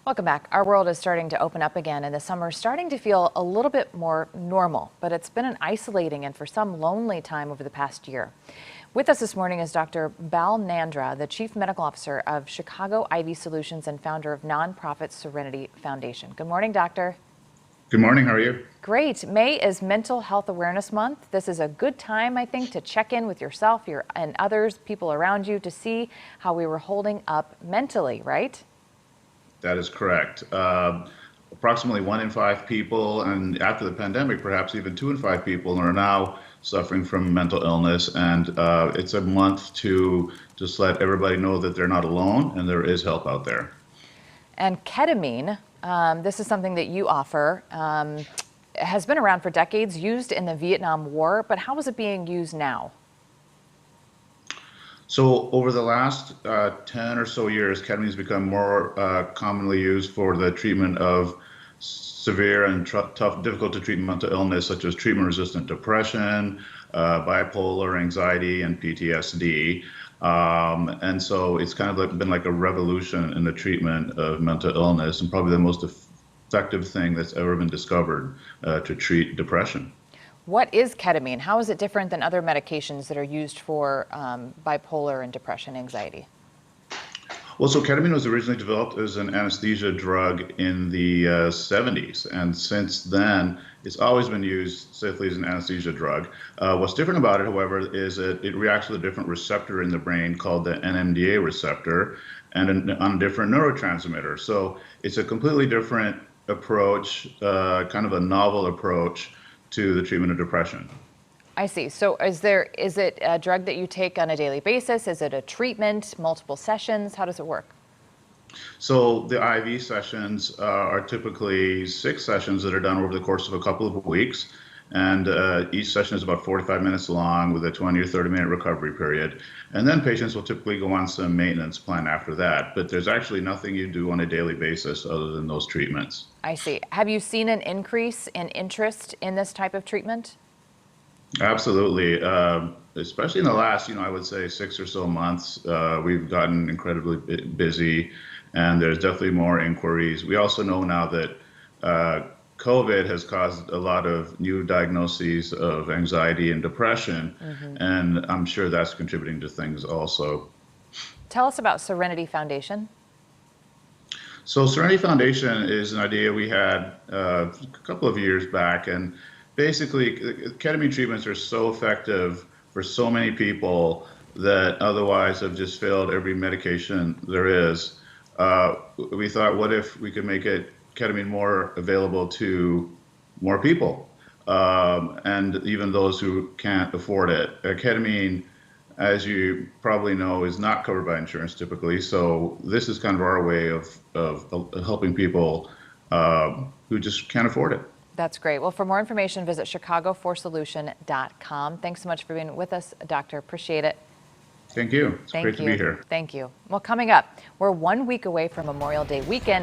Welcome back. Our world is starting to open up again, and the summer is starting to feel a little bit more normal, but it's been an isolating and for some lonely time over the past year. With us this morning is Dr. Bal Nandra, the Chief Medical Officer of Chicago IV Solutions and founder of nonprofit Serenity Foundation. Good morning, Doctor. Good morning. How are you? Great. May is Mental Health Awareness Month. This is a good time, I think, to check in with yourself and others, people around you, to see how we were holding up mentally, right? That is correct. Approximately 1 in 5 people, and after the pandemic, perhaps even 2 in 5 people are now suffering from mental illness. And it's a month to just let everybody know that they're not alone and there is help out there. And ketamine, this is something that you offer, has been around for decades, used in the Vietnam War, but how is it being used now? So over the last 10 or so years, ketamine has become more commonly used for the treatment of severe and tough, difficult to treat mental illness, such as treatment-resistant depression, bipolar, anxiety, and PTSD. And so it's kind of been like a revolution in the treatment of mental illness, and probably the most effective thing that's ever been discovered to treat depression. What is ketamine? How is it different than other medications that are used for bipolar and depression, anxiety? Well, so ketamine was originally developed as an anesthesia drug in the 70s, and since then, it's always been used safely as an anesthesia drug. What's different about it, however, is that it reacts with a different receptor in the brain called the NMDA receptor, and on a different neurotransmitter. So it's a completely different approach, kind of a novel approach to the treatment of depression. I see. So is it a drug that you take on a daily basis? Is it a treatment, multiple sessions? How does it work? So the IV sessions are typically 6 sessions that are done over the course of a couple of weeks. And each session is about 45 minutes long with a 20 or 30-minute recovery period. And then patients will typically go on some maintenance plan after that. But there's actually nothing you do on a daily basis other than those treatments. I see. Have you seen an increase in interest in this type of treatment? Absolutely. Especially in the last, I would say 6 or so months, we've gotten incredibly busy, and there's definitely more inquiries. We also know now that COVID has caused a lot of new diagnoses of anxiety and depression, and I'm sure that's contributing to things also. Tell us about Serenity Foundation. So Serenity Foundation is an idea we had a couple of years back, and basically ketamine treatments are so effective for so many people that otherwise have just failed every medication there is. We thought, what if we could make ketamine more available to more people, and even those who can't afford it. Ketamine, as you probably know, is not covered by insurance typically, so this is kind of our way of helping people who just can't afford it. That's great. Well, for more information, visit chicago4solution.com. Thanks so much for being with us, Doctor. Appreciate it. Thank you. It's great to be here. Thank you. Well, coming up, we're 1 week away from Memorial Day weekend.